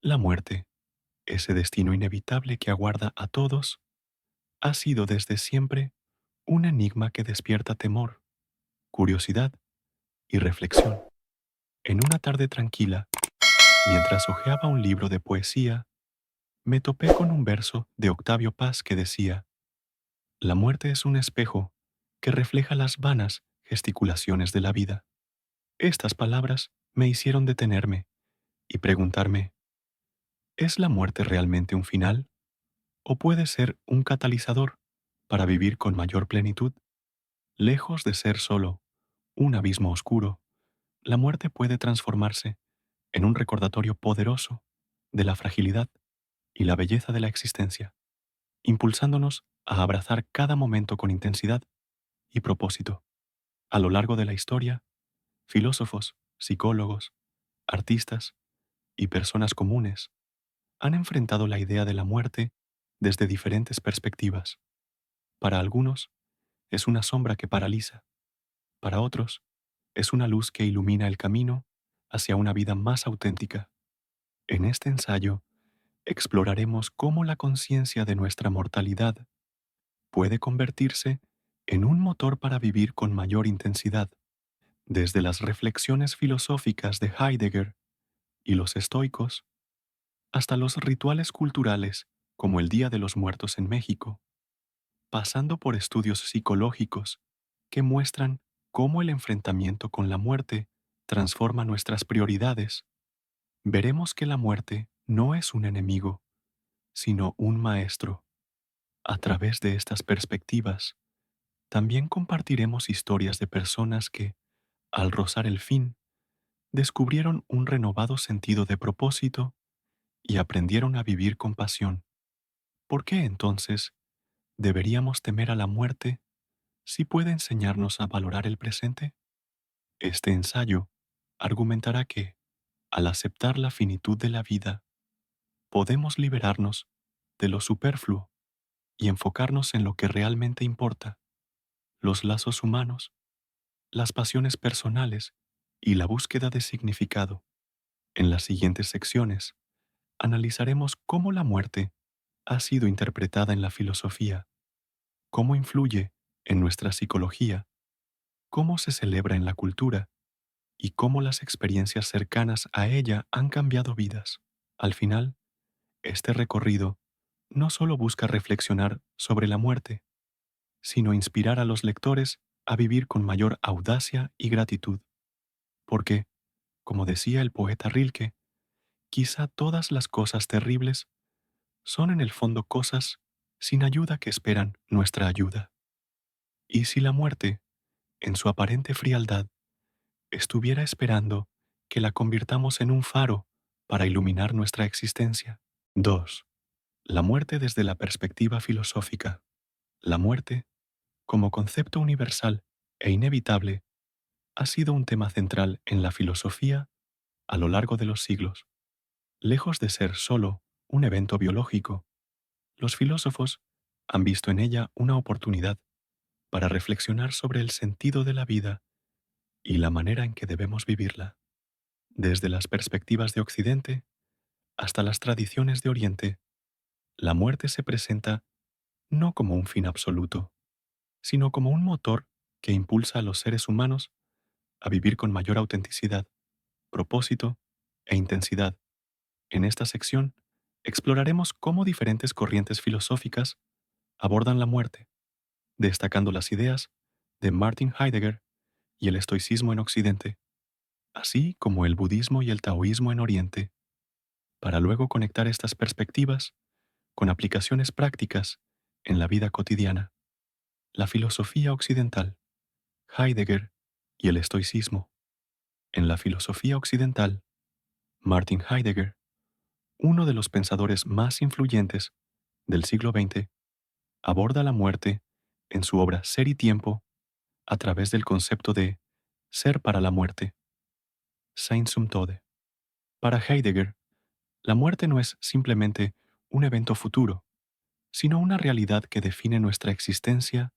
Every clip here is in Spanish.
La muerte, ese destino inevitable que aguarda a todos, ha sido desde siempre un enigma que despierta temor, curiosidad y reflexión. En una tarde tranquila, mientras hojeaba un libro de poesía, me topé con un verso de Octavio Paz que decía: la muerte es un espejo que refleja las vanas gesticulaciones de la vida. Estas palabras me hicieron detenerme y preguntarme: ¿es la muerte realmente un final? ¿O puede ser un catalizador para vivir con mayor plenitud? Lejos de ser solo un abismo oscuro, la muerte puede transformarse en un recordatorio poderoso de la fragilidad y la belleza de la existencia, impulsándonos a abrazar cada momento con intensidad y propósito. A lo largo de la historia, filósofos, psicólogos, artistas y personas comunes han enfrentado la idea de la muerte desde diferentes perspectivas. Para algunos, es una sombra que paraliza; para otros, es una luz que ilumina el camino hacia una vida más auténtica. En este ensayo, exploraremos cómo la conciencia de nuestra mortalidad puede convertirse en un motor para vivir con mayor intensidad, desde las reflexiones filosóficas de Heidegger y los estoicos hasta los rituales culturales como el Día de los Muertos en México, pasando por estudios psicológicos que muestran cómo el enfrentamiento con la muerte transforma nuestras prioridades. Veremos que la muerte no es un enemigo, sino un maestro. A través de estas perspectivas, también compartiremos historias de personas que, al rozar el fin, descubrieron un renovado sentido de propósito y aprendieron a vivir con pasión. ¿Por qué entonces deberíamos temer a la muerte si puede enseñarnos a valorar el presente? Este ensayo argumentará que, al aceptar la finitud de la vida, podemos liberarnos de lo superfluo y enfocarnos en lo que realmente importa: los lazos humanos, las pasiones personales y la búsqueda de significado. En las siguientes secciones, analizaremos cómo la muerte ha sido interpretada en la filosofía, cómo influye en nuestra psicología, cómo se celebra en la cultura y cómo las experiencias cercanas a ella han cambiado vidas. Al final, este recorrido no solo busca reflexionar sobre la muerte, sino inspirar a los lectores a vivir con mayor audacia y gratitud, porque, como decía el poeta Rilke, quizá todas las cosas terribles son en el fondo cosas sin ayuda que esperan nuestra ayuda. Y si la muerte, en su aparente frialdad, estuviera esperando que la convirtamos en un faro para iluminar nuestra existencia. 2. La muerte desde la perspectiva filosófica. La muerte, como concepto universal e inevitable, ha sido un tema central en la filosofía a lo largo de los siglos. Lejos de ser solo un evento biológico, los filósofos han visto en ella una oportunidad para reflexionar sobre el sentido de la vida y la manera en que debemos vivirla. Desde las perspectivas de Occidente hasta las tradiciones de Oriente, la muerte se presenta no como un fin absoluto, sino como un motor que impulsa a los seres humanos a vivir con mayor autenticidad, propósito e intensidad. En esta sección, exploraremos cómo diferentes corrientes filosóficas abordan la muerte, destacando las ideas de Martin Heidegger y el estoicismo en Occidente, así como el budismo y el taoísmo en Oriente, para luego conectar estas perspectivas con aplicaciones prácticas en la vida cotidiana. La filosofía occidental, Heidegger y el estoicismo. En la filosofía occidental, Martin Heidegger, uno de los pensadores más influyentes del siglo XX, aborda la muerte en su obra Ser y Tiempo a través del concepto de ser para la muerte, Sein zum Tode. Para Heidegger, la muerte no es simplemente un evento futuro, sino una realidad que define nuestra existencia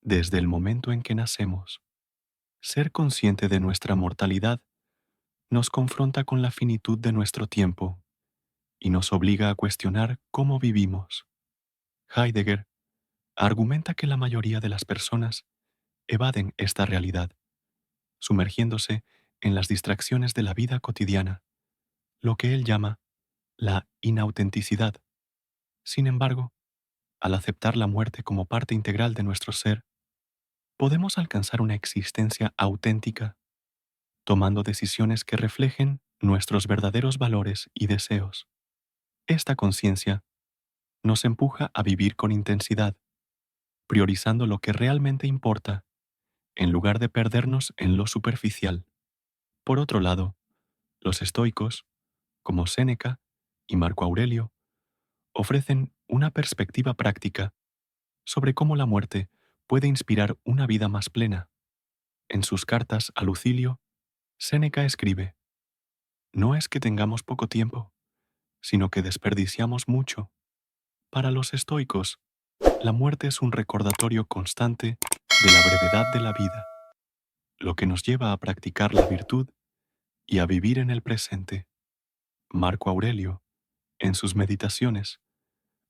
desde el momento en que nacemos. Ser consciente de nuestra mortalidad nos confronta con la finitud de nuestro tiempo y nos obliga a cuestionar cómo vivimos. Heidegger argumenta que la mayoría de las personas evaden esta realidad, sumergiéndose en las distracciones de la vida cotidiana, lo que él llama la inautenticidad. Sin embargo, al aceptar la muerte como parte integral de nuestro ser, podemos alcanzar una existencia auténtica, tomando decisiones que reflejen nuestros verdaderos valores y deseos. Esta conciencia nos empuja a vivir con intensidad, priorizando lo que realmente importa, en lugar de perdernos en lo superficial. Por otro lado, los estoicos, como Séneca y Marco Aurelio, ofrecen una perspectiva práctica sobre cómo la muerte puede inspirar una vida más plena. En sus cartas a Lucilio, Séneca escribe: "No es que tengamos poco tiempo, sino que desperdiciamos mucho". Para los estoicos, la muerte es un recordatorio constante de la brevedad de la vida, lo que nos lleva a practicar la virtud y a vivir en el presente. Marco Aurelio, en sus meditaciones,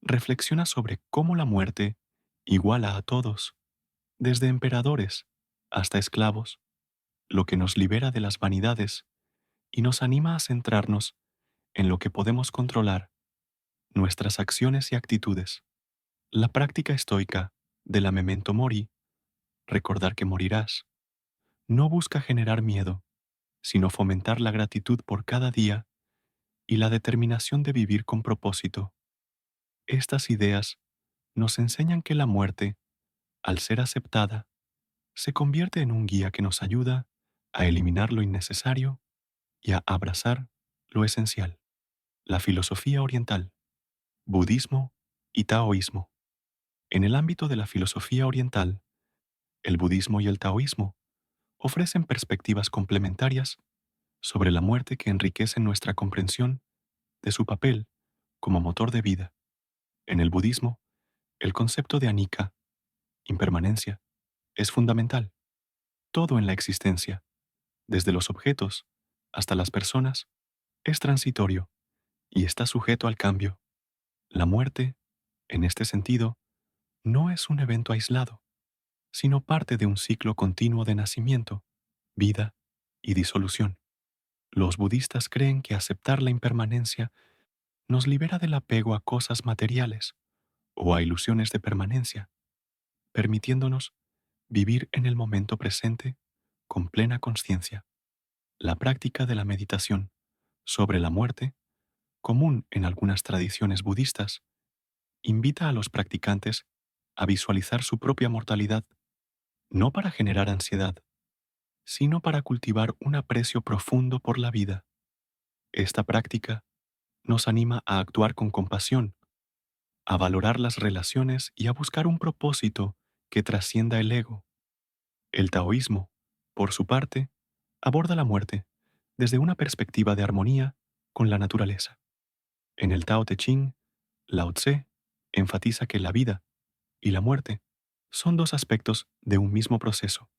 reflexiona sobre cómo la muerte iguala a todos, desde emperadores hasta esclavos, lo que nos libera de las vanidades y nos anima a centrarnos en lo que podemos controlar, nuestras acciones y actitudes. La práctica estoica de la memento mori, recordar que morirás, no busca generar miedo, sino fomentar la gratitud por cada día y la determinación de vivir con propósito. Estas ideas nos enseñan que la muerte, al ser aceptada, se convierte en un guía que nos ayuda a eliminar lo innecesario y a abrazar lo esencial. La filosofía oriental, budismo y taoísmo. En el ámbito de la filosofía oriental, el budismo y el taoísmo ofrecen perspectivas complementarias sobre la muerte que enriquecen nuestra comprensión de su papel como motor de vida. En el budismo, el concepto de anicca, impermanencia, es fundamental. Todo en la existencia, desde los objetos hasta las personas, es transitorio y está sujeto al cambio. La muerte, en este sentido, no es un evento aislado, sino parte de un ciclo continuo de nacimiento, vida y disolución. Los budistas creen que aceptar la impermanencia nos libera del apego a cosas materiales o a ilusiones de permanencia, permitiéndonos vivir en el momento presente con plena conciencia. La práctica de la meditación sobre la muerte, común en algunas tradiciones budistas, invita a los practicantes a visualizar su propia mortalidad, no para generar ansiedad, sino para cultivar un aprecio profundo por la vida. Esta práctica nos anima a actuar con compasión, a valorar las relaciones y a buscar un propósito que trascienda el ego. El taoísmo, por su parte, aborda la muerte desde una perspectiva de armonía con la naturaleza. En el Tao Te Ching, Lao Tse enfatiza que la vida y la muerte son dos aspectos de un mismo proceso,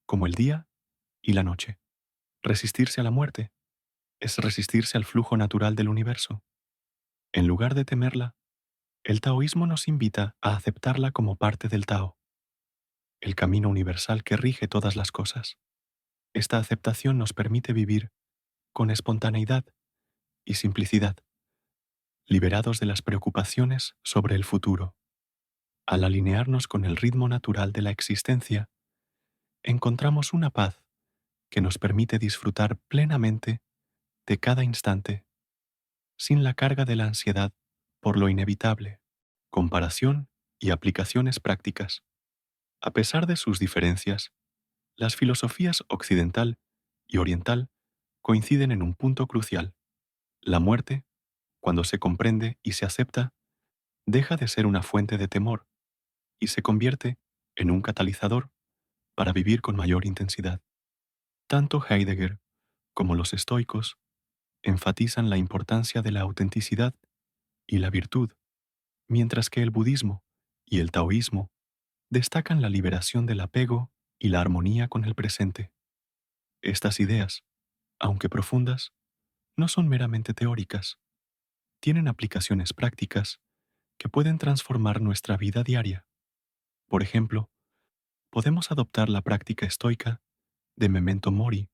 como el día y la noche. Resistirse a la muerte es resistirse al flujo natural del universo. En lugar de temerla, el taoísmo nos invita a aceptarla como parte del Tao, el camino universal que rige todas las cosas. Esta aceptación nos permite vivir con espontaneidad y simplicidad, liberados de las preocupaciones sobre el futuro. Al alinearnos con el ritmo natural de la existencia, encontramos una paz que nos permite disfrutar plenamente de cada instante, sin la carga de la ansiedad por lo inevitable. Comparación y aplicaciones prácticas. A pesar de sus diferencias, las filosofías occidental y oriental coinciden en un punto crucial. La muerte, cuando se comprende y se acepta, deja de ser una fuente de temor y se convierte en un catalizador para vivir con mayor intensidad. Tanto Heidegger como los estoicos enfatizan la importancia de la autenticidad y la virtud, mientras que el budismo y el taoísmo destacan la liberación del apego y la armonía con el presente. Estas ideas, aunque profundas, no son meramente teóricas, tienen aplicaciones prácticas que pueden transformar nuestra vida diaria. Por ejemplo, podemos adoptar la práctica estoica de Memento Mori,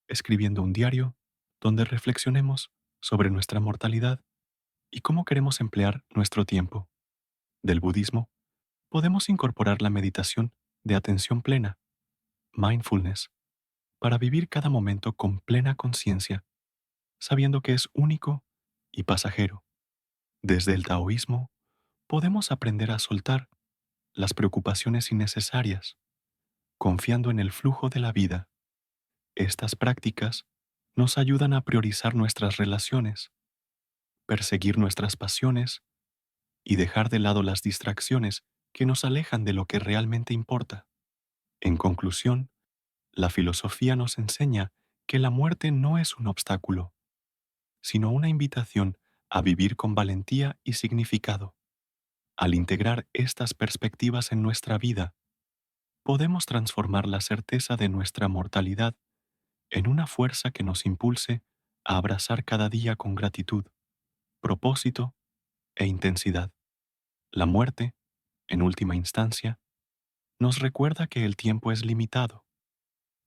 escribiendo un diario donde reflexionemos sobre nuestra mortalidad y cómo queremos emplear nuestro tiempo. Del budismo, podemos incorporar la meditación de atención plena, mindfulness, para vivir cada momento con plena conciencia, sabiendo que es único y pasajero. Desde el taoísmo, podemos aprender a soltar las preocupaciones innecesarias, confiando en el flujo de la vida. Estas prácticas nos ayudan a priorizar nuestras relaciones, perseguir nuestras pasiones y dejar de lado las distracciones que nos alejan de lo que realmente importa. En conclusión, la filosofía nos enseña que la muerte no es un obstáculo, sino una invitación a vivir con valentía y significado. Al integrar estas perspectivas en nuestra vida, podemos transformar la certeza de nuestra mortalidad en una fuerza que nos impulse a abrazar cada día con gratitud, propósito e intensidad. La muerte, en última instancia, nos recuerda que el tiempo es limitado,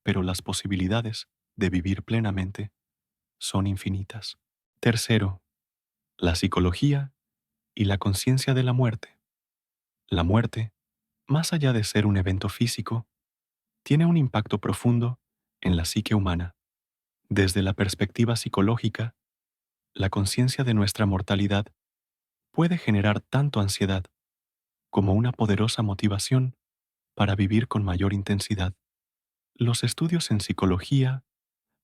pero las posibilidades de vivir plenamente son infinitas. Tercero, la psicología y la conciencia de la muerte. La muerte, más allá de ser un evento físico, tiene un impacto profundo en la psique humana. Desde la perspectiva psicológica, la conciencia de nuestra mortalidad puede generar tanto ansiedad como una poderosa motivación para vivir con mayor intensidad. Los estudios en psicología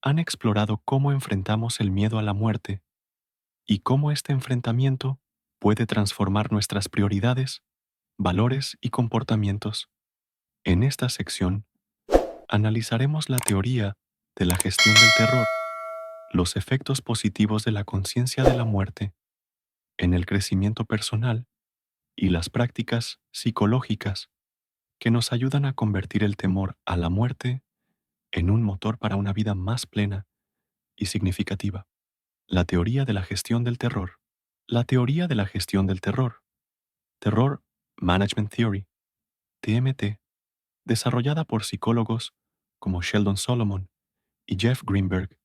han explorado cómo enfrentamos el miedo a la muerte y cómo este enfrentamiento puede transformar nuestras prioridades, valores y comportamientos. En esta sección, analizaremos la teoría de la gestión del terror, los efectos positivos de la conciencia de la muerte en el crecimiento personal y las prácticas psicológicas que nos ayudan a convertir el temor a la muerte en un motor para una vida más plena y significativa. La teoría de la gestión del terror. La teoría de la gestión del terror, Terror Management Theory, TMT, desarrollada por psicólogos como Sheldon Solomon y Jeff Greenberg,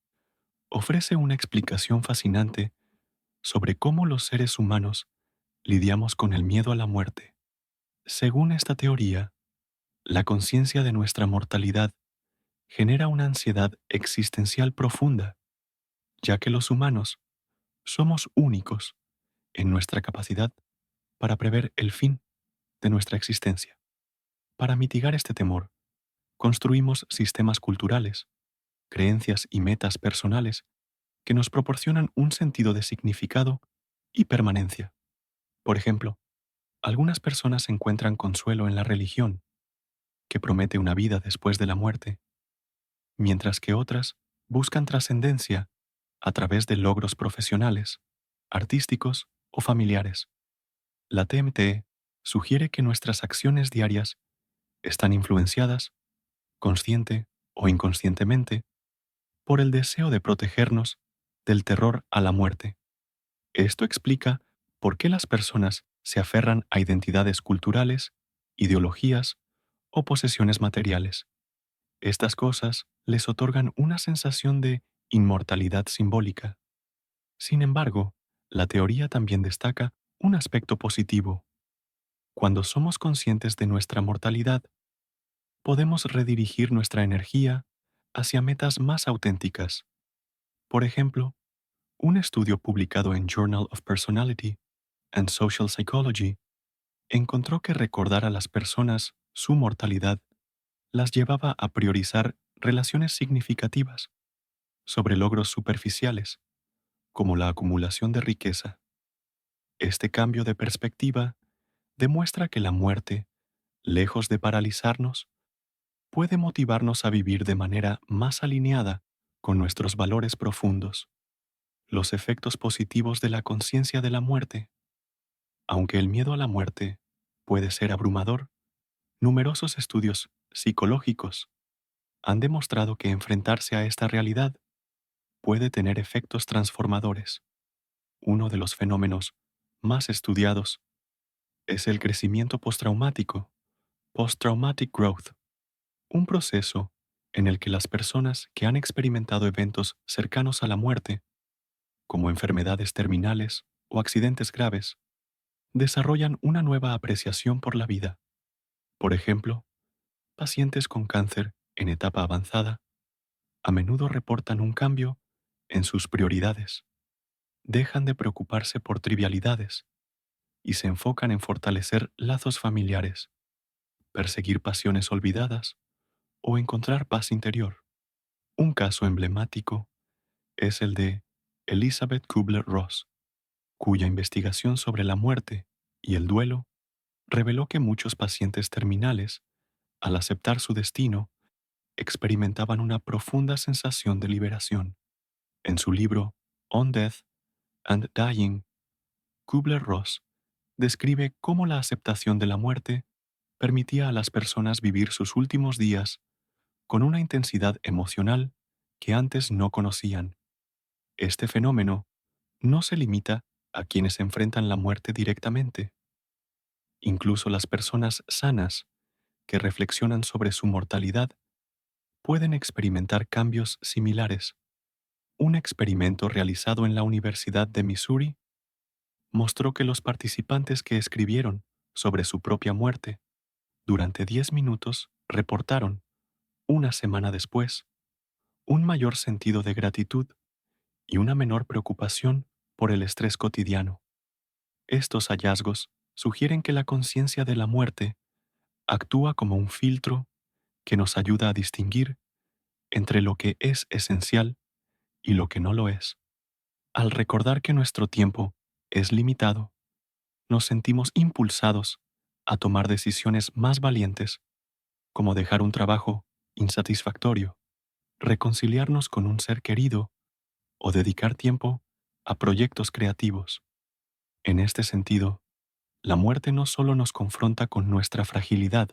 ofrece una explicación fascinante sobre cómo los seres humanos lidiamos con el miedo a la muerte. Según esta teoría, la conciencia de nuestra mortalidad genera una ansiedad existencial profunda, ya que los humanos somos únicos en nuestra capacidad para prever el fin de nuestra existencia. Para mitigar este temor, construimos sistemas culturales, creencias y metas personales que nos proporcionan un sentido de significado y permanencia. Por ejemplo, algunas personas encuentran consuelo en la religión, que promete una vida después de la muerte, mientras que otras buscan trascendencia a través de logros profesionales, artísticos o familiares. La TMT sugiere que nuestras acciones diarias están influenciadas, consciente o inconscientemente, por el deseo de protegernos del terror a la muerte. Esto explica por qué las personas se aferran a identidades culturales, ideologías o posesiones materiales. Estas cosas les otorgan una sensación de inmortalidad simbólica. Sin embargo, la teoría también destaca un aspecto positivo. Cuando somos conscientes de nuestra mortalidad, podemos redirigir nuestra energía hacia metas más auténticas. Por ejemplo, un estudio publicado en Journal of Personality and Social Psychology encontró que recordar a las personas su mortalidad las llevaba a priorizar relaciones significativas sobre logros superficiales, como la acumulación de riqueza. Este cambio de perspectiva demuestra que la muerte, lejos de paralizarnos, puede motivarnos a vivir de manera más alineada con nuestros valores profundos. Los efectos positivos de la conciencia de la muerte. Aunque el miedo a la muerte puede ser abrumador, numerosos estudios psicológicos han demostrado que enfrentarse a esta realidad puede tener efectos transformadores. Uno de los fenómenos más estudiados es el crecimiento postraumático, post-traumatic growth, un proceso en el que las personas que han experimentado eventos cercanos a la muerte, como enfermedades terminales o accidentes graves, desarrollan una nueva apreciación por la vida. Por ejemplo, pacientes con cáncer en etapa avanzada a menudo reportan un cambio en sus prioridades, dejan de preocuparse por trivialidades y se enfocan en fortalecer lazos familiares, perseguir pasiones olvidadas o encontrar paz interior. Un caso emblemático es el de Elizabeth Kubler-Ross, cuya investigación sobre la muerte y el duelo reveló que muchos pacientes terminales, al aceptar su destino, experimentaban una profunda sensación de liberación. En su libro On Death and Dying, Kubler-Ross describe cómo la aceptación de la muerte permitía a las personas vivir sus últimos días con una intensidad emocional que antes no conocían. Este fenómeno no se limita a quienes enfrentan la muerte directamente. Incluso las personas sanas que reflexionan sobre su mortalidad pueden experimentar cambios similares. Un experimento realizado en la Universidad de Missouri mostró que los participantes que escribieron sobre su propia muerte durante 10 minutos reportaron, una semana después, un mayor sentido de gratitud y una menor preocupación por el estrés cotidiano. Estos hallazgos sugieren que la conciencia de la muerte actúa como un filtro que nos ayuda a distinguir entre lo que es esencial y lo que no lo es. Al recordar que nuestro tiempo es limitado, nos sentimos impulsados a tomar decisiones más valientes, como dejar un trabajo insatisfactorio, reconciliarnos con un ser querido o dedicar tiempo a proyectos creativos. En este sentido, la muerte no solo nos confronta con nuestra fragilidad,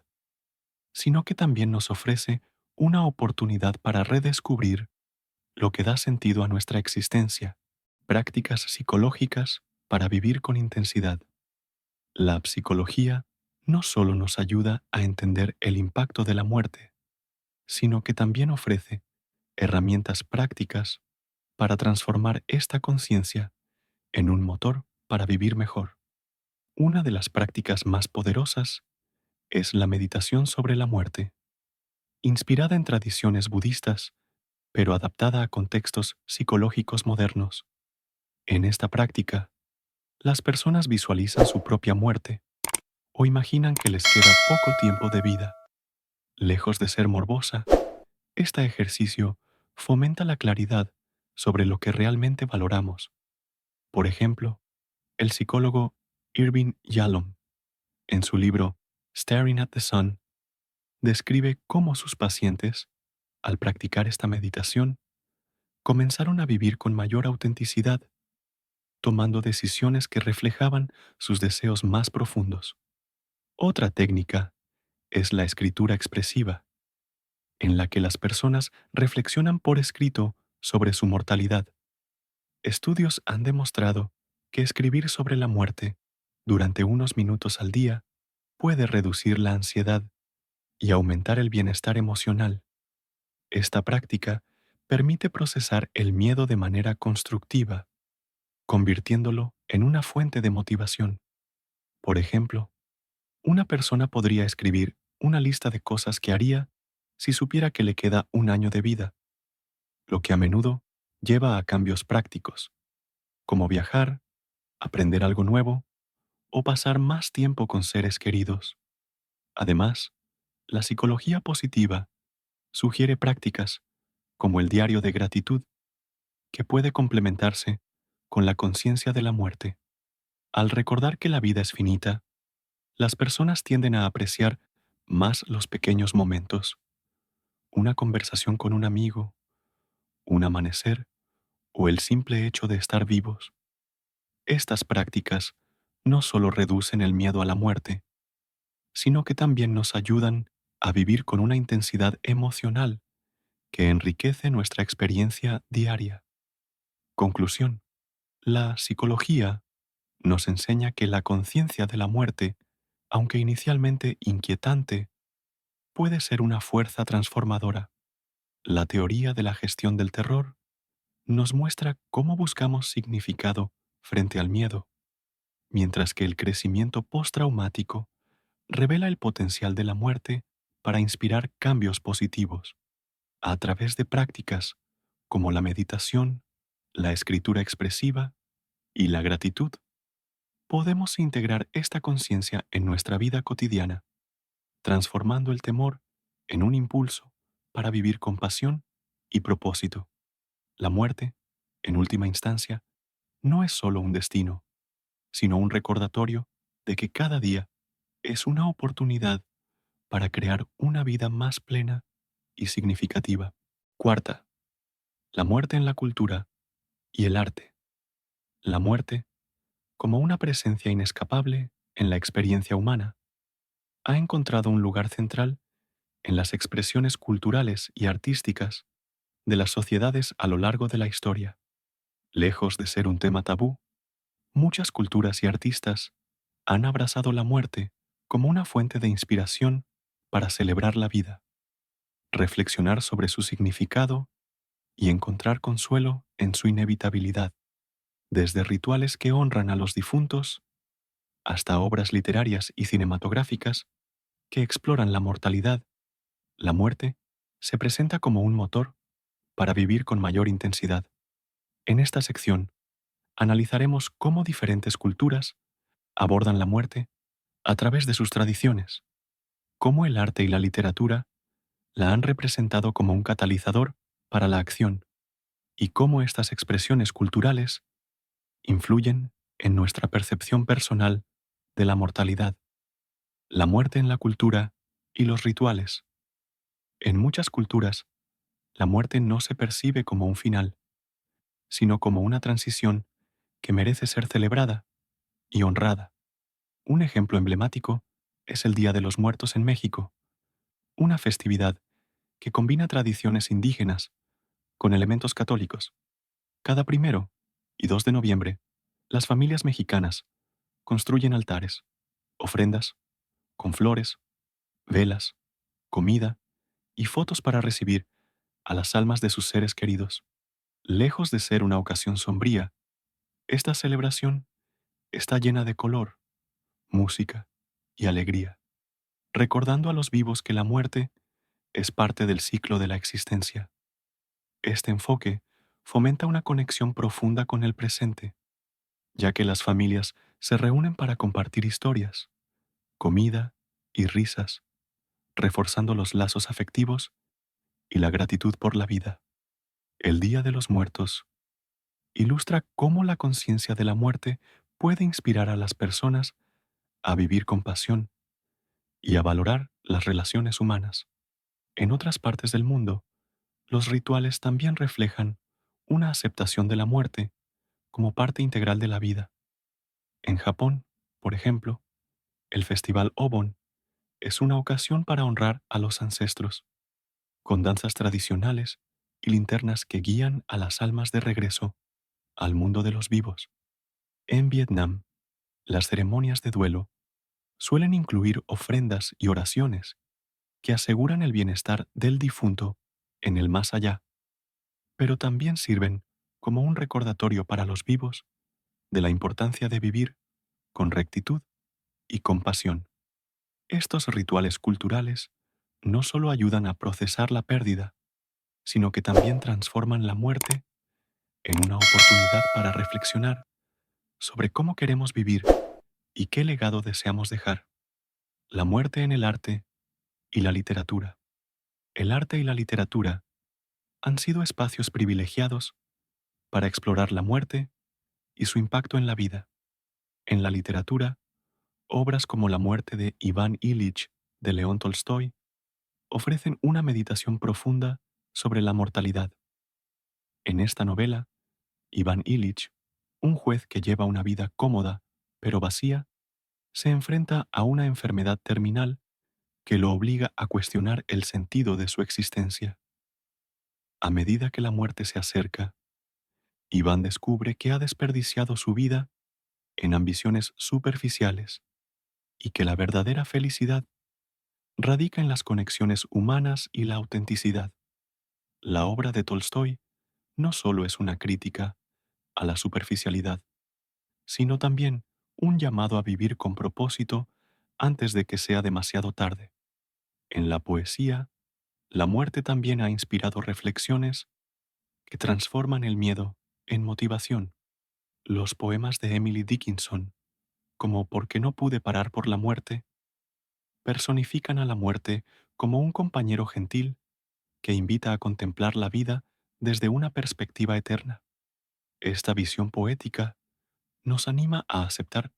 sino que también nos ofrece una oportunidad para redescubrir lo que da sentido a nuestra existencia, prácticas psicológicas para vivir con intensidad. La psicología no solo nos ayuda a entender el impacto de la muerte, sino que también ofrece herramientas prácticas para transformar esta conciencia en un motor para vivir mejor. Una de las prácticas más poderosas es la meditación sobre la muerte, inspirada en tradiciones budistas, pero adaptada a contextos psicológicos modernos. En esta práctica, las personas visualizan su propia muerte o imaginan que les queda poco tiempo de vida. Lejos de ser morbosa, este ejercicio fomenta la claridad sobre lo que realmente valoramos. Por ejemplo, el psicólogo Irving Yalom, en su libro Staring at the Sun, describe cómo sus pacientes, al practicar esta meditación, comenzaron a vivir con mayor autenticidad, tomando decisiones que reflejaban sus deseos más profundos. Otra técnica es la escritura expresiva, en la que las personas reflexionan por escrito sobre su mortalidad. Estudios han demostrado que escribir sobre la muerte durante unos minutos al día puede reducir la ansiedad y aumentar el bienestar emocional. Esta práctica permite procesar el miedo de manera constructiva, convirtiéndolo en una fuente de motivación. Por ejemplo, una persona podría escribir una lista de cosas que haría si supiera que le queda un año de vida, lo que a menudo lleva a cambios prácticos, como viajar, aprender algo nuevo o pasar más tiempo con seres queridos. Además, la psicología positiva sugiere prácticas como el diario de gratitud, que puede complementarse con la conciencia de la muerte. Al recordar que la vida es finita, las personas tienden a apreciar más los pequeños momentos, una conversación con un amigo, un amanecer o el simple hecho de estar vivos. Estas prácticas no solo reducen el miedo a la muerte, sino que también nos ayudan a vivir con una intensidad emocional que enriquece nuestra experiencia diaria. Conclusión. La psicología nos enseña que la conciencia de la muerte, aunque inicialmente inquietante, puede ser una fuerza transformadora. La teoría de la gestión del terror nos muestra cómo buscamos significado frente al miedo, mientras que el crecimiento postraumático revela el potencial de la muerte para inspirar cambios positivos. A través de prácticas como la meditación, la escritura expresiva y la gratitud, podemos integrar esta conciencia en nuestra vida cotidiana, transformando el temor en un impulso para vivir con pasión y propósito. La muerte, en última instancia, no es solo un destino, sino un recordatorio de que cada día es una oportunidad para crear una vida más plena y significativa. Cuarta, la muerte en la cultura y el arte. La muerte, como una presencia inescapable en la experiencia humana, ha encontrado un lugar central en las expresiones culturales y artísticas de las sociedades a lo largo de la historia. Lejos de ser un tema tabú, muchas culturas y artistas han abrazado la muerte como una fuente de inspiración para celebrar la vida, reflexionar sobre su significado y encontrar consuelo en su inevitabilidad, desde rituales que honran a los difuntos hasta obras literarias y cinematográficas que exploran la mortalidad. La muerte se presenta como un motor para vivir con mayor intensidad. En esta sección analizaremos cómo diferentes culturas abordan la muerte a través de sus tradiciones, cómo el arte y la literatura la han representado como un catalizador para la acción y cómo estas expresiones culturales influyen en nuestra percepción personal de la mortalidad, la muerte en la cultura y los rituales. En muchas culturas, la muerte no se percibe como un final, sino como una transición que merece ser celebrada y honrada. Un ejemplo emblemático es el Día de los Muertos en México, una festividad que combina tradiciones indígenas con elementos católicos. Cada 1 y 2 de noviembre, las familias mexicanas construyen altares, ofrendas, con flores, velas, comida y fotos para recibir a las almas de sus seres queridos. Lejos de ser una ocasión sombría, esta celebración está llena de color, música y alegría, recordando a los vivos que la muerte es parte del ciclo de la existencia. Este enfoque fomenta una conexión profunda con el presente, ya que las familias se reúnen para compartir historias, comida y risas, reforzando los lazos afectivos y la gratitud por la vida. El Día de los Muertos ilustra cómo la conciencia de la muerte puede inspirar a las personas a vivir con pasión y a valorar las relaciones humanas. En otras partes del mundo, los rituales también reflejan una aceptación de la muerte como parte integral de la vida. En Japón, por ejemplo, el Festival Obon es una ocasión para honrar a los ancestros, con danzas tradicionales y linternas que guían a las almas de regreso al mundo de los vivos. En Vietnam, las ceremonias de duelo suelen incluir ofrendas y oraciones que aseguran el bienestar del difunto en el más allá, pero también sirven como un recordatorio para los vivos de la importancia de vivir con rectitud y compasión. Estos rituales culturales no solo ayudan a procesar la pérdida, sino que también transforman la muerte en una oportunidad para reflexionar sobre cómo queremos vivir y qué legado deseamos dejar. La muerte en el arte y la literatura. El arte y la literatura han sido espacios privilegiados para explorar la muerte y su impacto en la vida. En la literatura, obras como La muerte de Iván Ilich de León Tolstoy ofrecen una meditación profunda sobre la mortalidad. En esta novela, Iván Ilich, un juez que lleva una vida cómoda pero vacía, se enfrenta a una enfermedad terminal que lo obliga a cuestionar el sentido de su existencia. A medida que la muerte se acerca, Iván descubre que ha desperdiciado su vida en ambiciones superficiales y que la verdadera felicidad radica en las conexiones humanas y la autenticidad. La obra de Tolstoy no solo es una crítica a la superficialidad, sino también un llamado a vivir con propósito antes de que sea demasiado tarde. En la poesía, la muerte también ha inspirado reflexiones que transforman el miedo en motivación. Los poemas de Emily Dickinson, como ¿Por qué no pude parar por la muerte?, personifican a la muerte como un compañero gentil que invita a contemplar la vida desde una perspectiva eterna. Esta visión poética nos anima a aceptar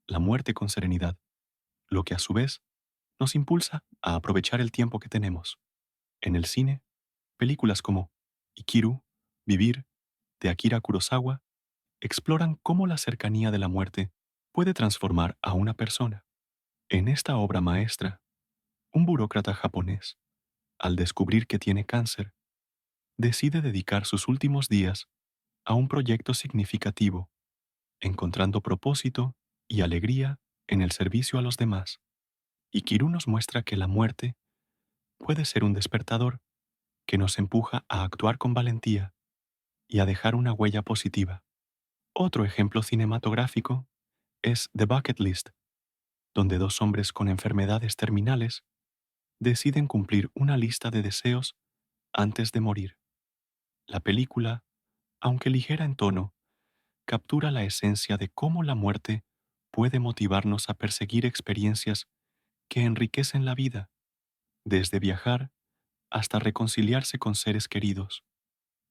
la muerte con serenidad, lo que a su vez nos impulsa a aprovechar el tiempo que tenemos. En el cine, películas como Ikiru, Vivir, de Akira Kurosawa, exploran cómo la cercanía de la muerte puede transformar a una persona. En esta obra maestra, un burócrata japonés, al descubrir que tiene cáncer, decide dedicar sus últimos días a un proyecto significativo, encontrando propósito y alegría en el servicio a los demás. Y Kirú nos muestra que la muerte puede ser un despertador que nos empuja a actuar con valentía y a dejar una huella positiva. Otro ejemplo cinematográfico es The Bucket List, donde dos hombres con enfermedades terminales deciden cumplir una lista de deseos antes de morir. La película, aunque ligera en tono, captura la esencia de cómo la muerte puede motivarnos a perseguir experiencias que enriquecen la vida, desde viajar hasta reconciliarse con seres queridos.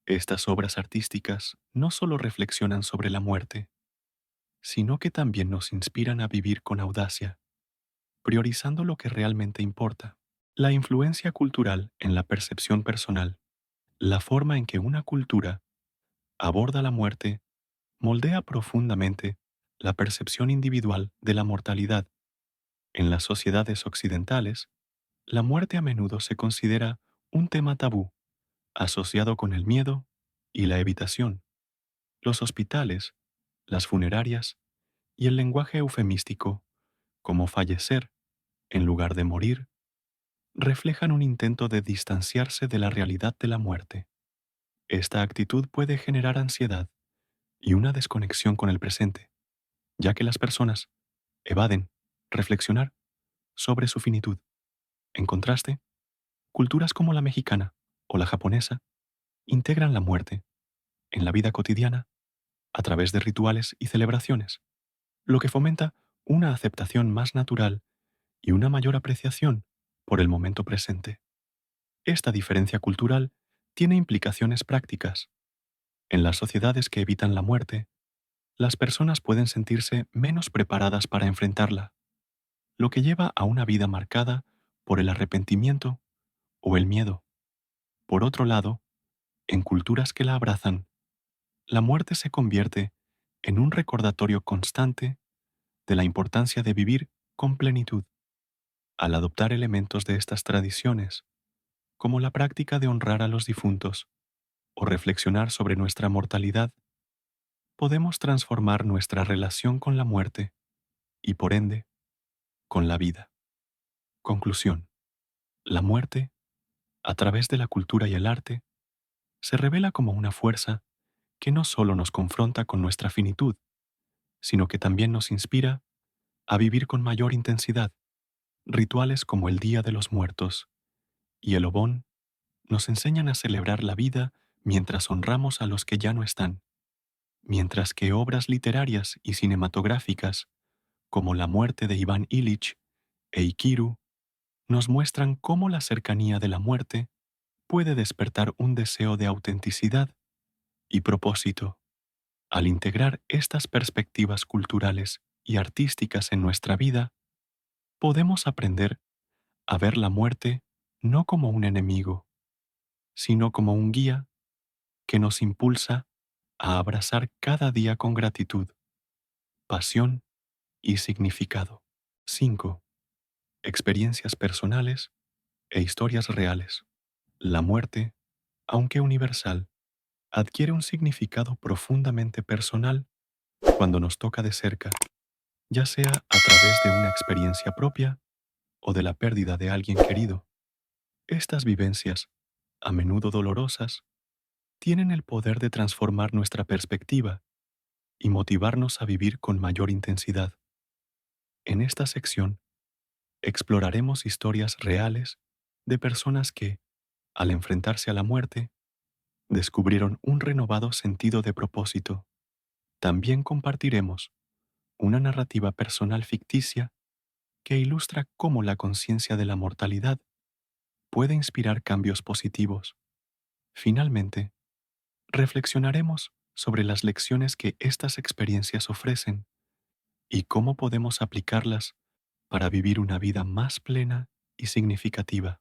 Estas obras artísticas no solo reflexionan sobre la muerte, sino que también nos inspiran a vivir con audacia, priorizando lo que realmente importa. La influencia cultural en la percepción personal, la forma en que una cultura aborda la muerte, moldea profundamente la percepción individual de la mortalidad. En las sociedades occidentales, la muerte a menudo se considera un tema tabú, asociado con el miedo y la evitación. Los hospitales, las funerarias y el lenguaje eufemístico, como fallecer en lugar de morir, reflejan un intento de distanciarse de la realidad de la muerte. Esta actitud puede generar ansiedad y una desconexión con el presente, ya que las personas evaden reflexionar sobre su finitud. En contraste, culturas como la mexicana o la japonesa integran la muerte en la vida cotidiana a través de rituales y celebraciones, lo que fomenta una aceptación más natural y una mayor apreciación por el momento presente. Esta diferencia cultural tiene implicaciones prácticas. En las sociedades que evitan la muerte, las personas pueden sentirse menos preparadas para enfrentarla, lo que lleva a una vida marcada por el arrepentimiento o el miedo. Por otro lado, en culturas que la abrazan, la muerte se convierte en un recordatorio constante de la importancia de vivir con plenitud. Al adoptar elementos de estas tradiciones, como la práctica de honrar a los difuntos o reflexionar sobre nuestra mortalidad, podemos transformar nuestra relación con la muerte y, por ende, con la vida. Conclusión. La muerte, a través de la cultura y el arte, se revela como una fuerza que no solo nos confronta con nuestra finitud, sino que también nos inspira a vivir con mayor intensidad. Rituales como el Día de los Muertos y el Obón nos enseñan a celebrar la vida mientras honramos a los que ya no están, mientras que obras literarias y cinematográficas como La muerte de Iván Ilich e Ikiru nos muestran cómo la cercanía de la muerte puede despertar un deseo de autenticidad y propósito. Al integrar estas perspectivas culturales y artísticas en nuestra vida, podemos aprender a ver la muerte no como un enemigo, sino como un guía que nos impulsa a abrazar cada día con gratitud, pasión y significado. 5. Experiencias personales e historias reales. La muerte, aunque universal, adquiere un significado profundamente personal cuando nos toca de cerca, ya sea a través de una experiencia propia o de la pérdida de alguien querido. Estas vivencias, a menudo dolorosas, tienen el poder de transformar nuestra perspectiva y motivarnos a vivir con mayor intensidad. En esta sección, exploraremos historias reales de personas que, al enfrentarse a la muerte, descubrieron un renovado sentido de propósito. También compartiremos una narrativa personal ficticia que ilustra cómo la conciencia de la mortalidad puede inspirar cambios positivos. Finalmente, reflexionaremos sobre las lecciones que estas experiencias ofrecen y cómo podemos aplicarlas para vivir una vida más plena y significativa.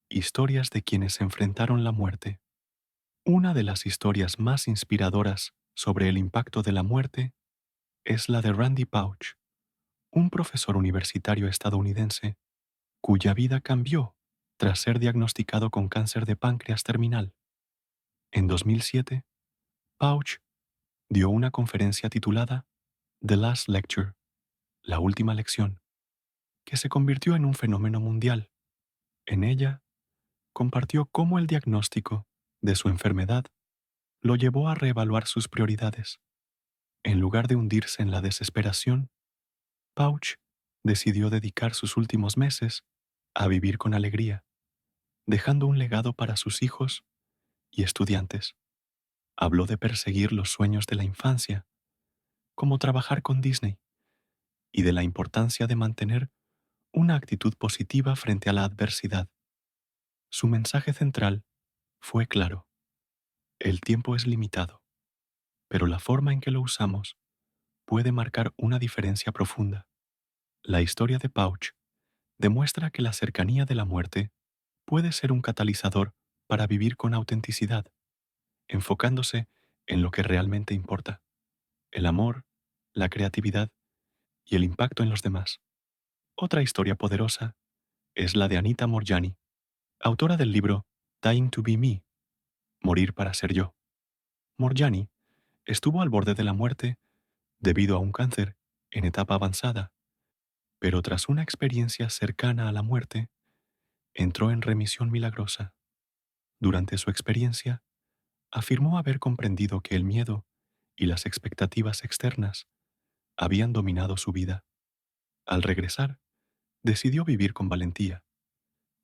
Historias de quienes enfrentaron la muerte. Una de las historias más inspiradoras sobre el impacto de la muerte es la de Randy Pauch, un profesor universitario estadounidense cuya vida cambió tras ser diagnosticado con cáncer de páncreas terminal. En 2007, Pauch dio una conferencia titulada The Last Lecture, la última lección, que se convirtió en un fenómeno mundial. En ella, compartió cómo el diagnóstico de su enfermedad lo llevó a reevaluar sus prioridades. En lugar de hundirse en la desesperación, Pauch decidió dedicar sus últimos meses a vivir con alegría, dejando un legado para sus hijos y estudiantes. Habló de perseguir los sueños de la infancia, como trabajar con Disney, y de la importancia de mantener una actitud positiva frente a la adversidad. Su mensaje central fue claro: el tiempo es limitado, pero la forma en que lo usamos puede marcar una diferencia profunda. La historia de Pauch demuestra que la cercanía de la muerte puede ser un catalizador para vivir con autenticidad, enfocándose en lo que realmente importa: el amor, la creatividad y el impacto en los demás. Otra historia poderosa es la de Anita Moorjani, autora del libro Dying to be Me, Morir para ser yo. Moorjani estuvo al borde de la muerte debido a un cáncer en etapa avanzada, pero tras una experiencia cercana a la muerte, entró en remisión milagrosa. Durante su experiencia, afirmó haber comprendido que el miedo y las expectativas externas habían dominado su vida. Al regresar, decidió vivir con valentía,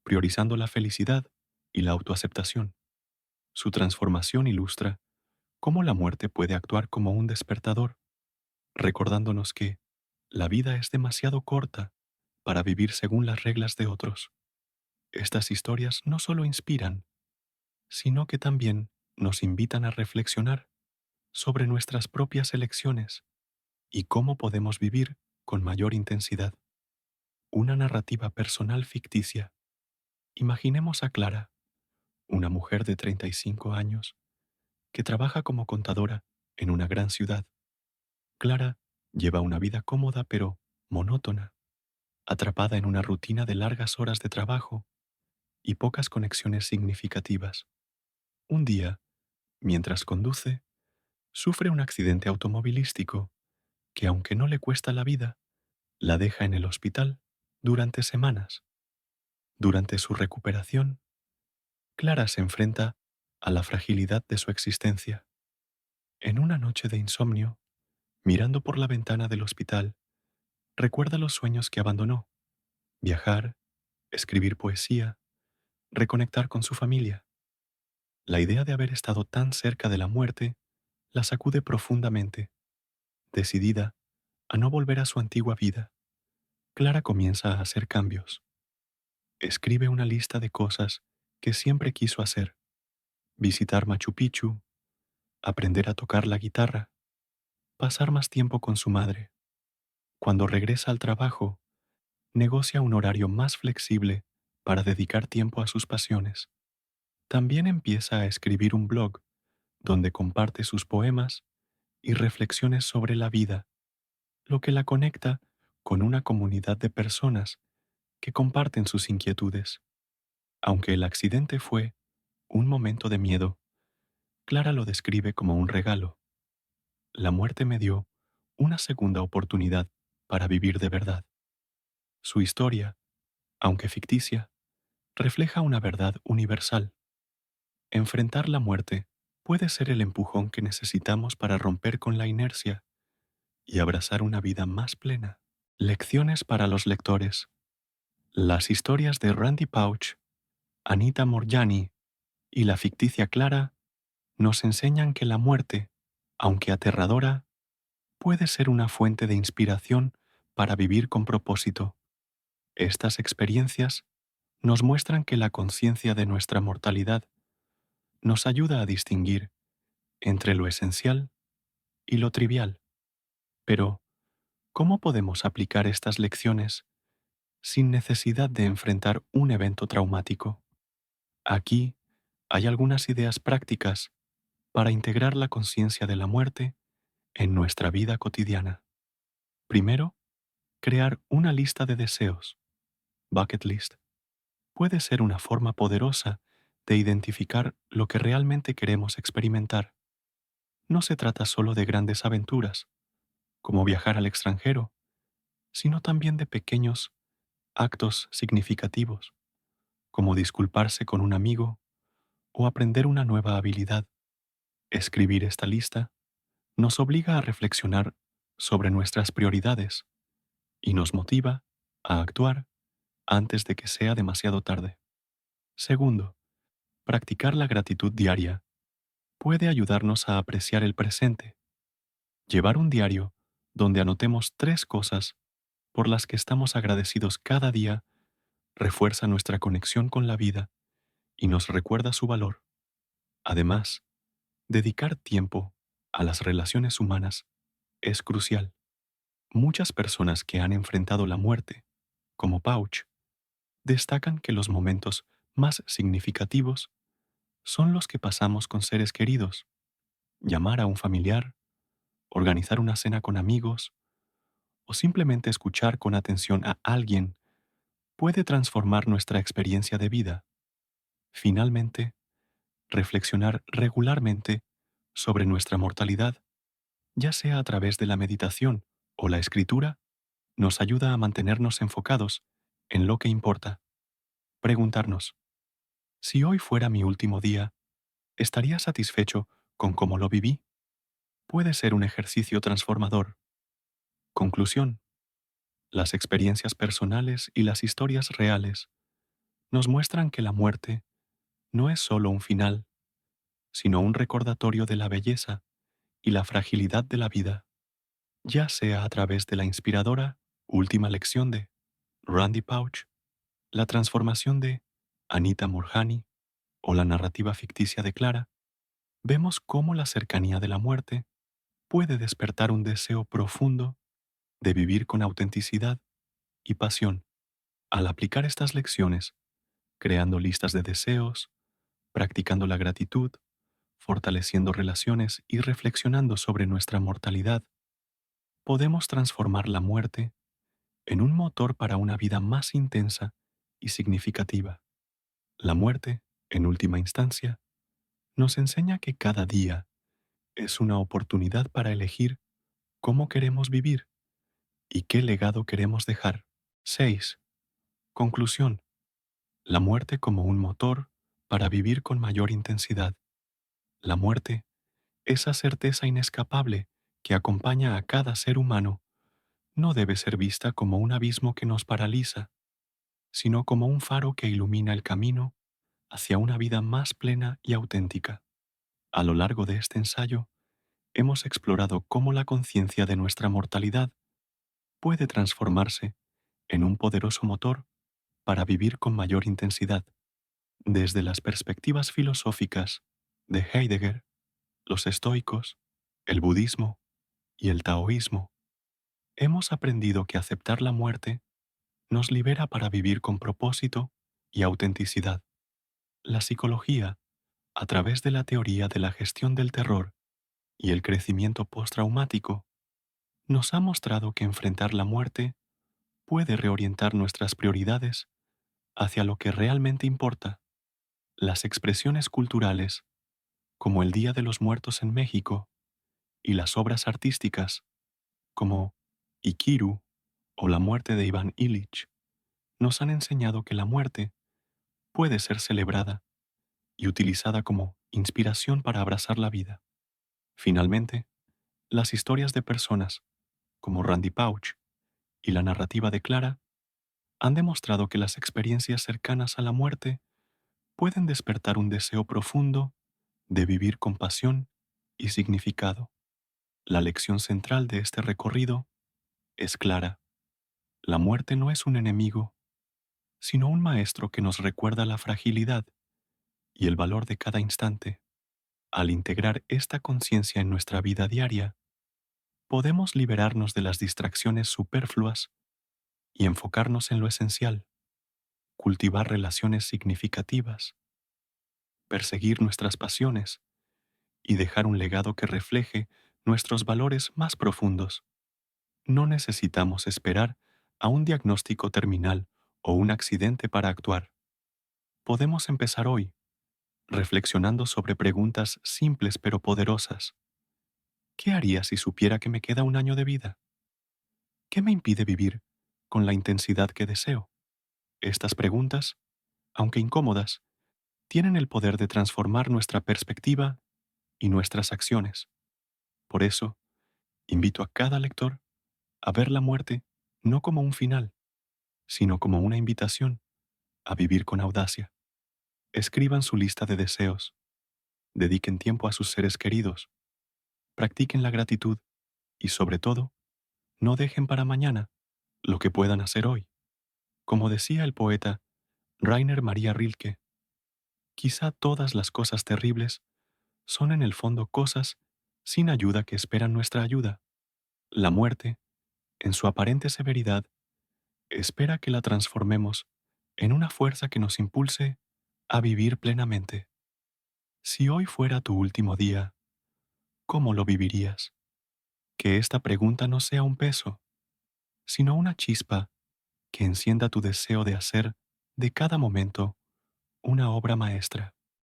priorizando la felicidad y la autoaceptación. Su transformación ilustra cómo la muerte puede actuar como un despertador, recordándonos que la vida es demasiado corta para vivir según las reglas de otros. Estas historias no solo inspiran, sino que también nos invitan a reflexionar sobre nuestras propias elecciones y cómo podemos vivir con mayor intensidad. Una narrativa personal ficticia. Imaginemos a Clara, una mujer de 35 años, que trabaja como contadora en una gran ciudad. Clara lleva una vida cómoda pero monótona, atrapada en una rutina de largas horas de trabajo y pocas conexiones significativas. Un día, mientras conduce, sufre un accidente automovilístico que, aunque no le cuesta la vida, la deja en el hospital durante semanas. Durante su recuperación, Clara se enfrenta a la fragilidad de su existencia. En una noche de insomnio, mirando por la ventana del hospital, recuerda los sueños que abandonó: viajar, escribir poesía, reconectar con su familia. La idea de haber estado tan cerca de la muerte la sacude profundamente. Decidida a no volver a su antigua vida, Clara comienza a hacer cambios. Escribe una lista de cosas que siempre quiso hacer: visitar Machu Picchu, aprender a tocar la guitarra, pasar más tiempo con su madre. Cuando regresa al trabajo, negocia un horario más flexible para dedicar tiempo a sus pasiones. También empieza a escribir un blog donde comparte sus poemas y reflexiones sobre la vida, lo que la conecta con una comunidad de personas que comparten sus inquietudes. Aunque el accidente fue un momento de miedo, Clara lo describe como un regalo. La muerte me dio una segunda oportunidad para vivir de verdad. Su historia, aunque ficticia, refleja una verdad universal. Enfrentar la muerte puede ser el empujón que necesitamos para romper con la inercia y abrazar una vida más plena. Lecciones para los lectores. Las historias de Randy Pauch, Anita Moorjani y la ficticia Clara nos enseñan que la muerte, aunque aterradora, puede ser una fuente de inspiración para vivir con propósito. Estas experiencias nos muestran que la conciencia de nuestra mortalidad nos ayuda a distinguir entre lo esencial y lo trivial. Pero, ¿cómo podemos aplicar estas lecciones sin necesidad de enfrentar un evento traumático? Aquí hay algunas ideas prácticas para integrar la conciencia de la muerte en nuestra vida cotidiana. Primero, crear una lista de deseos, bucket list. Puede ser una forma poderosa de identificar lo que realmente queremos experimentar. No se trata solo de grandes aventuras, como viajar al extranjero, sino también de pequeños actos significativos, como disculparse con un amigo o aprender una nueva habilidad. Escribir esta lista nos obliga a reflexionar sobre nuestras prioridades y nos motiva a actuar antes de que sea demasiado tarde. Segundo, practicar la gratitud diaria puede ayudarnos a apreciar el presente. Llevar un diario donde anotemos 3 cosas por las que estamos agradecidos cada día refuerza nuestra conexión con la vida y nos recuerda su valor. Además, dedicar tiempo a las relaciones humanas es crucial. Muchas personas que han enfrentado la muerte, como Pauch, destacan que los momentos más significativos son los que pasamos con seres queridos. Llamar a un familiar, organizar una cena con amigos o simplemente escuchar con atención a alguien puede transformar nuestra experiencia de vida. Finalmente, reflexionar regularmente sobre nuestra mortalidad, ya sea a través de la meditación o la escritura, nos ayuda a mantenernos enfocados en lo que importa. Preguntarnos, si hoy fuera mi último día, ¿estaría satisfecho con cómo lo viví? Puede ser un ejercicio transformador. Conclusión. Las experiencias personales y las historias reales nos muestran que la muerte no es solo un final, sino un recordatorio de la belleza y la fragilidad de la vida, ya sea a través de la inspiradora Última lección de Randy Pauch, la transformación de Anita Moorjani o la narrativa ficticia de Clara. Vemos cómo la cercanía de la muerte puede despertar un deseo profundo de vivir con autenticidad y pasión. Al aplicar estas lecciones, creando listas de deseos, practicando la gratitud, fortaleciendo relaciones y reflexionando sobre nuestra mortalidad, podemos transformar la muerte en un motor para una vida más intensa y significativa. La muerte, en última instancia, nos enseña que cada día es una oportunidad para elegir cómo queremos vivir y qué legado queremos dejar. 6. Conclusión. La muerte como un motor para vivir con mayor intensidad. La muerte, esa certeza inescapable que acompaña a cada ser humano, no debe ser vista como un abismo que nos paraliza, sino como un faro que ilumina el camino hacia una vida más plena y auténtica. A lo largo de este ensayo, hemos explorado cómo la conciencia de nuestra mortalidad puede transformarse en un poderoso motor para vivir con mayor intensidad. Desde las perspectivas filosóficas de Heidegger, los estoicos, el budismo y el taoísmo, hemos aprendido que aceptar la muerte nos libera para vivir con propósito y autenticidad. La psicología, a través de la teoría de la gestión del terror y el crecimiento postraumático, nos ha mostrado que enfrentar la muerte puede reorientar nuestras prioridades hacia lo que realmente importa. Las expresiones culturales, como el Día de los Muertos en México, y las obras artísticas, como Ikiru o La muerte de Iván Illich, nos han enseñado que la muerte puede ser celebrada y utilizada como inspiración para abrazar la vida. Finalmente, las historias de personas como Randy Pauch y la narrativa de Clara han demostrado que las experiencias cercanas a la muerte pueden despertar un deseo profundo de vivir con pasión y significado. La lección central de este recorrido es clara. La muerte no es un enemigo, sino un maestro que nos recuerda la fragilidad y el valor de cada instante. Al integrar esta conciencia en nuestra vida diaria, podemos liberarnos de las distracciones superfluas y enfocarnos en lo esencial, cultivar relaciones significativas, perseguir nuestras pasiones y dejar un legado que refleje nuestros valores más profundos. No necesitamos esperar a un diagnóstico terminal o un accidente para actuar. Podemos empezar hoy, reflexionando sobre preguntas simples pero poderosas. ¿Qué haría si supiera que me queda un año de vida? ¿Qué me impide vivir con la intensidad que deseo? Estas preguntas, aunque incómodas, tienen el poder de transformar nuestra perspectiva y nuestras acciones. Por eso, invito a cada lector a ver la muerte no como un final, sino como una invitación a vivir con audacia. Escriban su lista de deseos, dediquen tiempo a sus seres queridos, practiquen la gratitud y, sobre todo, no dejen para mañana lo que puedan hacer hoy. Como decía el poeta Rainer Maria Rilke, quizá todas las cosas terribles son en el fondo cosas sin ayuda que esperan nuestra ayuda. La muerte, en su aparente severidad, espera que la transformemos en una fuerza que nos impulse a vivir plenamente. Si hoy fuera tu último día, ¿cómo lo vivirías? Que esta pregunta no sea un peso, sino una chispa que encienda tu deseo de hacer de cada momento una obra maestra.